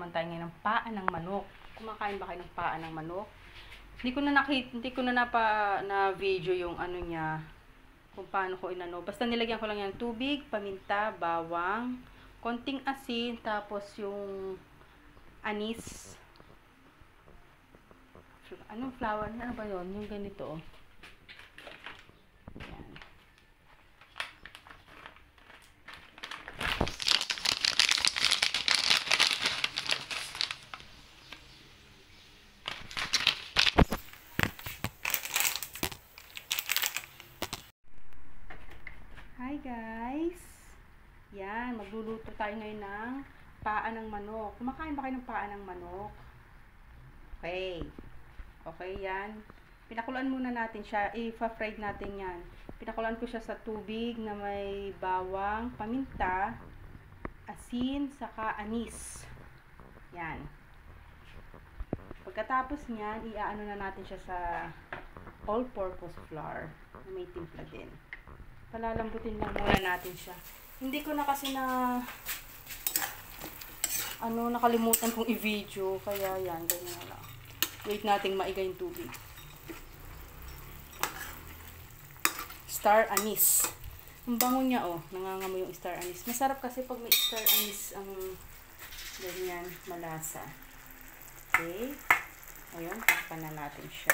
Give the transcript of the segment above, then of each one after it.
naman tayo ngayon ng paa ng manok. Kumakain ba kayo ng paa ng manok? Hindi ko na na video yung ano niya, kung paano ko inano. Basta nilagyan ko lang yan tubig, paminta, bawang, konting asin, tapos yung anis. Anong flour? Ano ba yun? Yung ganito. Yan. Hi guys! Yan, magluluto tayo ngayon ng paa ng manok. Kumakain ba kayo ng paa ng manok? Okay. Okay yan. Pinakuluan muna natin siya. I-fried natin yan. Pinakuluan ko siya sa tubig na may bawang, paminta, asin, saka anis. Yan. Pagkatapos niyan, iaano na natin siya sa all-purpose flour na may timpla din. Palalambutin lang muna natin siya. Hindi ko na kasi nakalimutan kong i-video. Kaya yan, ganyan na lang. Wait nating maiga yung tubig. Star anise. Ang bango niya, oh. Nangangamoy yung star anise. Masarap kasi pag may star anise ang ganyan, malasa. Okay. Ngayon, takpan na natin siya.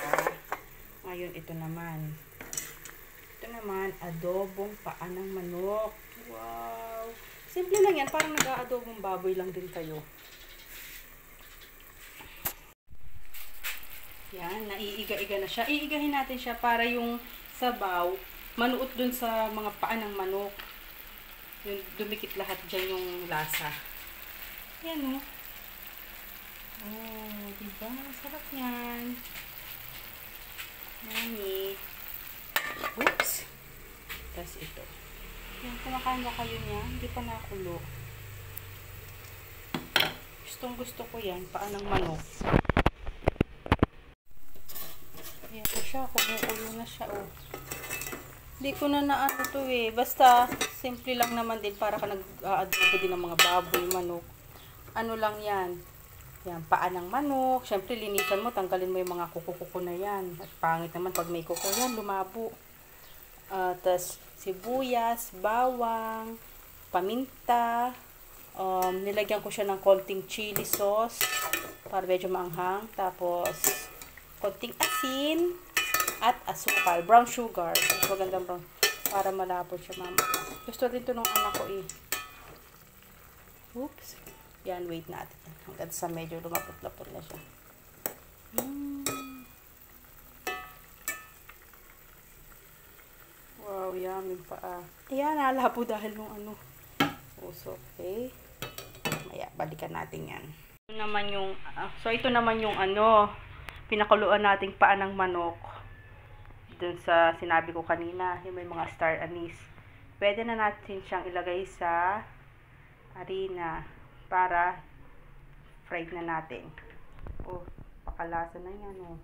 Ngayon, ito naman. Ito naman, adobong paa ng manok. Wow! Simple lang yan. Parang nag-aadobong baboy lang din kayo. Yan, naiiga-iga na siya. Iigahin natin siya para yung sabaw manuot dun sa mga paa ng manok. Yung dumikit lahat dyan yung lasa. Yan, oh. Oh, diba? Sarap yan. Yummy. Oops. Tapos ito. Yan, kumakain ba kayo niya? Hindi pa nakulo. Gustong gusto ko yan. Paa ng manok. Ayan po siya. Kumukulo na siya, oh. Hindi ko na naano to eh. Basta, simple lang naman din para ka nag-aadobo din ng mga baboy, manok. Ano lang yan. Yan, paa ng manok. Siyempre, linisan mo, tanggalin mo yung mga kuko-kuko na yan. At pangit naman pag may kuko yan, lumabo. Tas sibuyas, bawang, paminta. Nilagyan ko siya ng konting chili sauce para medyo maanghang. Tapos, konting asin at asukal. Brown sugar. Mas magandang brown. Para malapot siya, mama. Gusto rin ito ng anak ko eh. Oops. Yan, wait natin. Hanggang sa medyo lumapot-lapot na siya. Wow, yummy pa. Ayan, nalabo dahil nung ano. Puso, okay. Maya, balikan natin yan. Ito naman yung, ito naman yung pinakuluan nating paa ng manok. Dun sa sinabi ko kanina, yung may mga star anise. Pwede na natin siyang ilagay sa harina para fried na natin. Oh, pakalasa na yan, oh.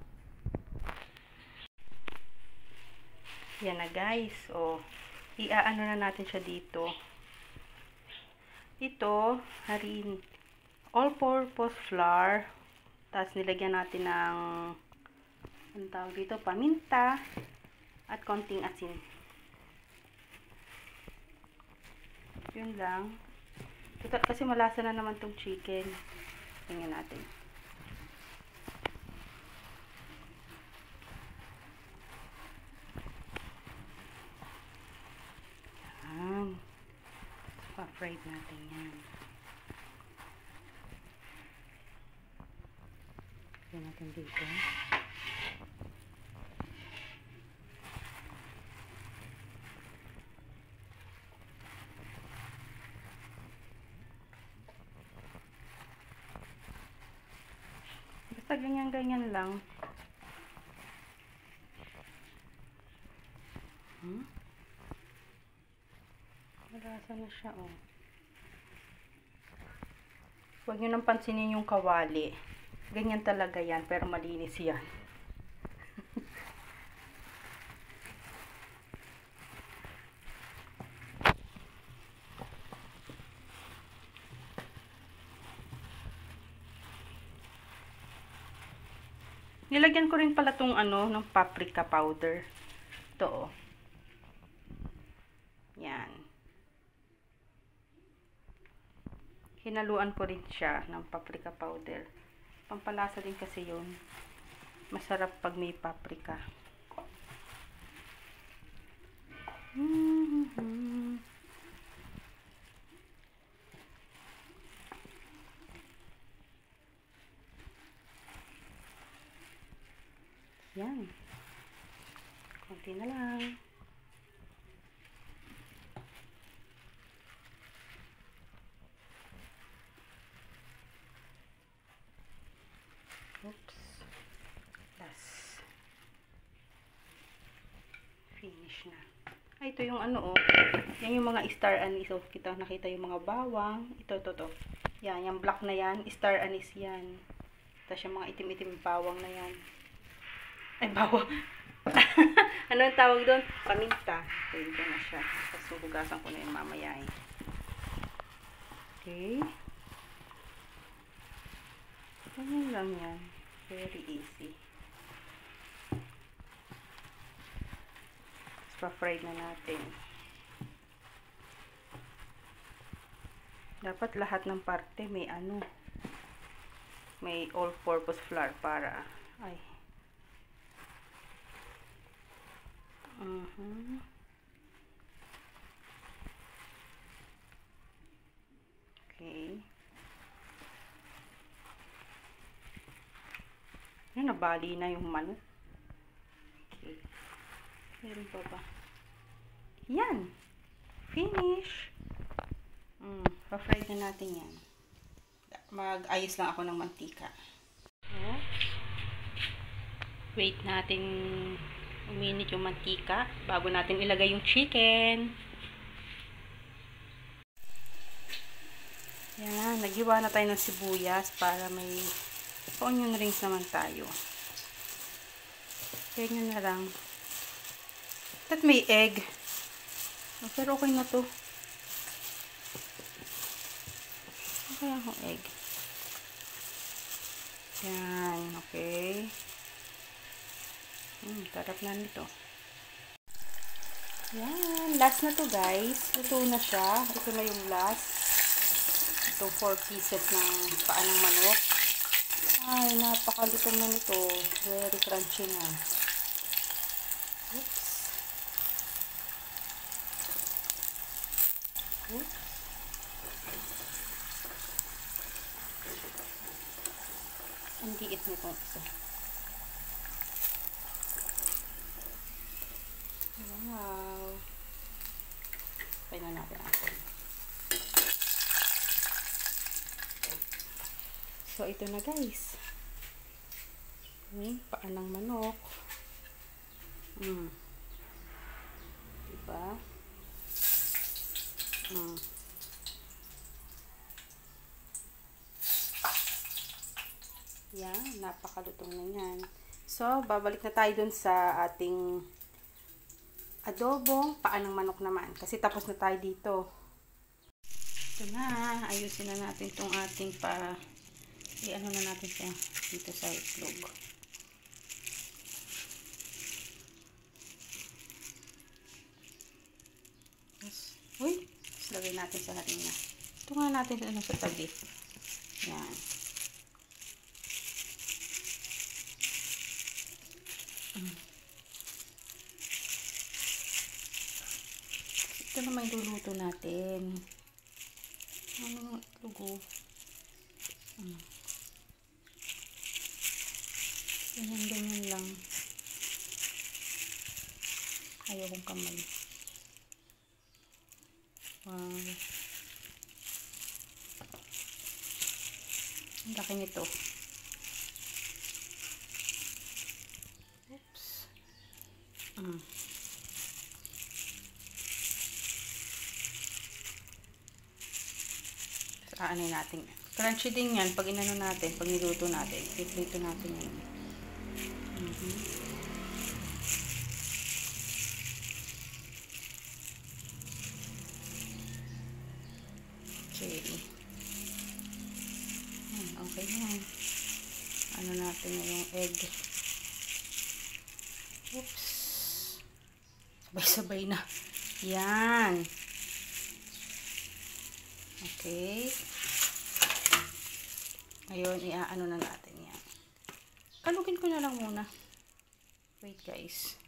Yan na, guys. Oh, iaano na natin siya dito. Ito, harin. All-purpose flour. Tapos nilagyan natin ng ang tawag dito, paminta at konting asin. Yun lang. Kasi malasa na naman tong chicken. Tingnan natin. Yan. Pa-fried natin yan. Yan natin dito. Basta ganyan-ganyan lang. Malasa na siya, oh. Huwag nyo nang pansinin yung kawali. Ganyan talaga yan, pero malinis yan. Nilagyan ko rin pala tong ano, ng paprika powder. Ito, oh. Yan. Hinaluan ko rin siya ng paprika powder. Pampalasa din kasi yun. Masarap pag may paprika. Yan. Konti na lang. Oops. Last. Finish na. Ay, ito yung ano, oh. Yan yung mga star anise. So, nakita yung mga bawang. Ito. Yan, yung black na yan. Star anise yan. Tapos yung mga itim-itim bawang na yan. Ay, bawang. Ano ang tawag doon? Paminta. Okay, ito na siya. Tapos hugasan ko na yung mamaya eh. Okay. Ganyan lang yan. Very easy. Tapos pa-fry na natin. Dapat lahat ng parte may ano. May all-purpose flour para ay. Okay. Yan, nabali na yung manok. Okay. Meron pa ba? Yan. Finish. Pa-fry na natin yan. Mag-ayos lang ako ng mantika. Oh. Wait natin uminit yung mantika bago natin ilagay yung chicken. Yan, naghiwa na tayo ng sibuyas para may onion rings naman tayo. Ganyan na lang. At may egg. Pero okay na to. Okay akong egg. Yan, okay. Tarap na nito. Yan, last na to guys. Ito na siya. Ito na yung last. Ito 4 pieces ng paa ng manok. Ay, napakalutong na nito. Very crunchy na. Oops. Oops. Ang liit nito isa. Wow. Pwede na natin ako. So, ito na guys. Paa ng manok. Diba? Yan, napakalutong na yan. So, babalik na tayo dun sa ating adobong paa ng manok naman. Kasi tapos na tayo dito. Ito na. Ayusin na natin tong ating i-ano na natin siya dito sa itlog. Uy! Tapos lagay natin sa harina. Ito nga natin sa tabi. Yan. Ito naman iluluto natin. Ano yung itlog oh. Ganyan lang. Ayaw kong kamay. Wow. Ang laki nito. Oops. Ano natin. Crunchy din yan pag inano natin, pag niluto natin. Iprito natin yan. Okay. Okay yan. Ano natin na yung egg. Oops. Sabay-sabay na. Yan. Okay. Ngayon, iaano na natin yan. Kalugin ko na lang muna. Wait guys.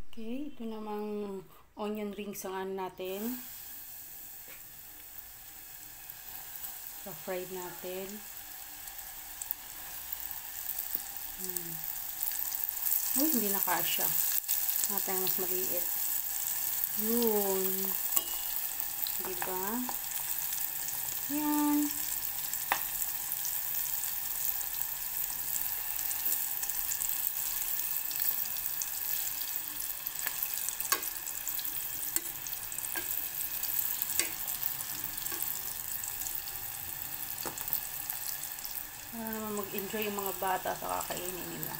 Okay, ito namang onion rings ang ano natin. So, fried natin. Uy, hindi na kasya. Natin mas maliit. Yun. Diba? Yan. Para naman mag-enjoy yung mga bata sa kakainin nila.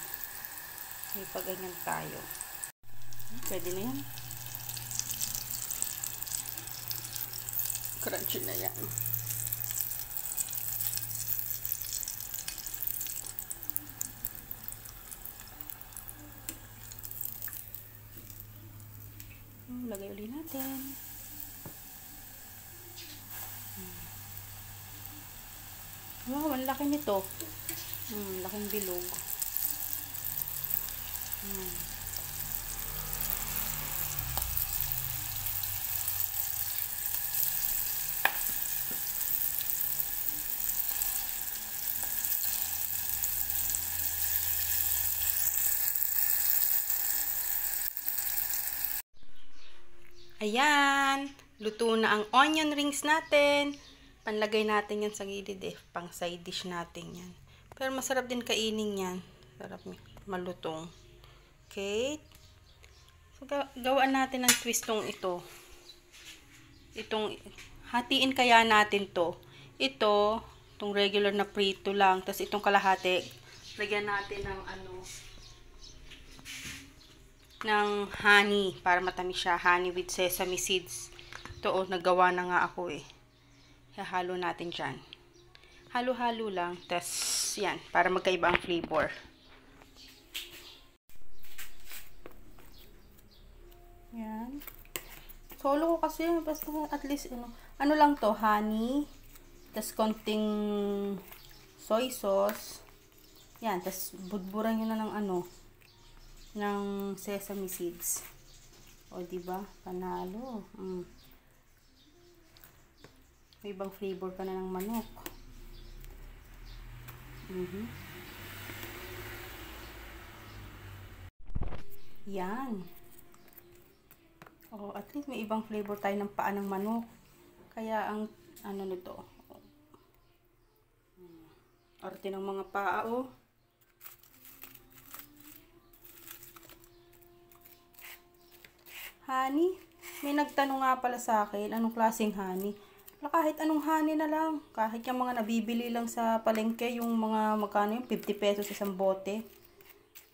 May paganyan tayo. Pwede na yan. Crunchy na yan. Lagay ulit natin. Wow, ang laki nito. Laking bilog. Ayan, luto na ang onion rings natin. Panlagay natin yan sa gilid pang side dish natin yan. Pero masarap din kainin yan. Sarap malutong. Okay. So, gawaan natin ang twistong ito. Hatiin kaya natin to. Itong regular na prito lang. Tapos itong kalahati, lagyan natin ng ng honey para matamis siya. Honey with sesame seeds. Ito nagawa na nga ako Halo natin dyan. Halo-halo lang. Tapos yan, para magkaiba ang flavor. Yan. Solo ko kasi, basta at least ano lang to, honey. Tapos konting soy sauce. Yan, tapos budburan nyo na ng ng sesame seeds. O, diba? Panalo. May ibang flavor ka na ng manok. Yan. O, at least may ibang flavor tayo ng paa ng manok. Kaya ang nito. Arte ng mga paa Honey? May nagtanong nga pala sa akin, anong klaseng honey? Kahit anong honey na lang. Kahit yung mga nabibili lang sa palengke, yung mga magkano yung 50 pesos isang bote.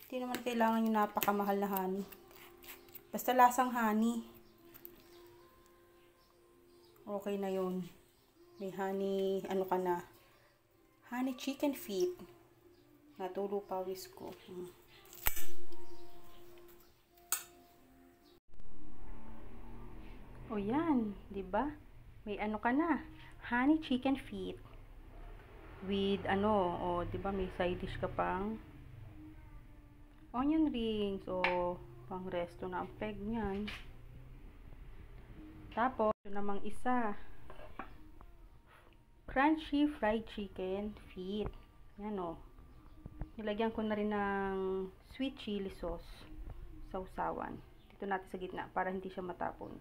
Hindi naman kailangan yung napakamahal na honey. Basta lasang honey. Okay na yun. May honey, ka na. Honey chicken feet. Natulo pawis ko. O yan, 'di ba? May ka na. Honey chicken feet. With 'di ba may side dish ka pang onion rings pang resto na ang peg niyan. Tapos, ito namang isa. Crunchy fried chicken feet. Yan Nilagyan ko na rin ng sweet chili sauce. Sausawan. Dito natin sa gitna para hindi siya matapon.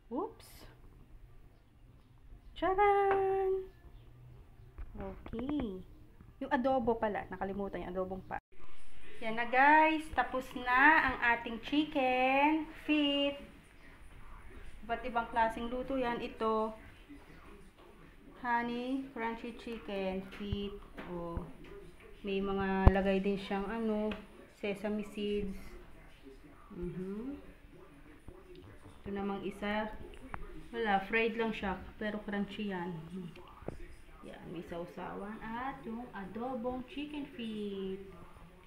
Oops! Charan! Okay. Yung adobo pala. Nakalimutan yung adobong pa. Yan na guys. Tapos na ang ating chicken feet. Iba't ibang klaseng luto yan. Ito. Honey crunchy chicken feet. May mga lagay din siyang sesame seeds. Ito namang isa, wala, fried lang siya, pero crunchy yan. Yan, may sausawan at yung adobong chicken feet.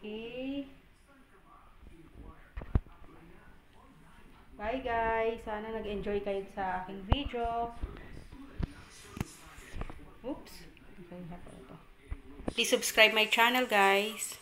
Okay. Bye guys! Sana nag-enjoy kayo sa aking video. Oops! Okay, please subscribe my channel guys.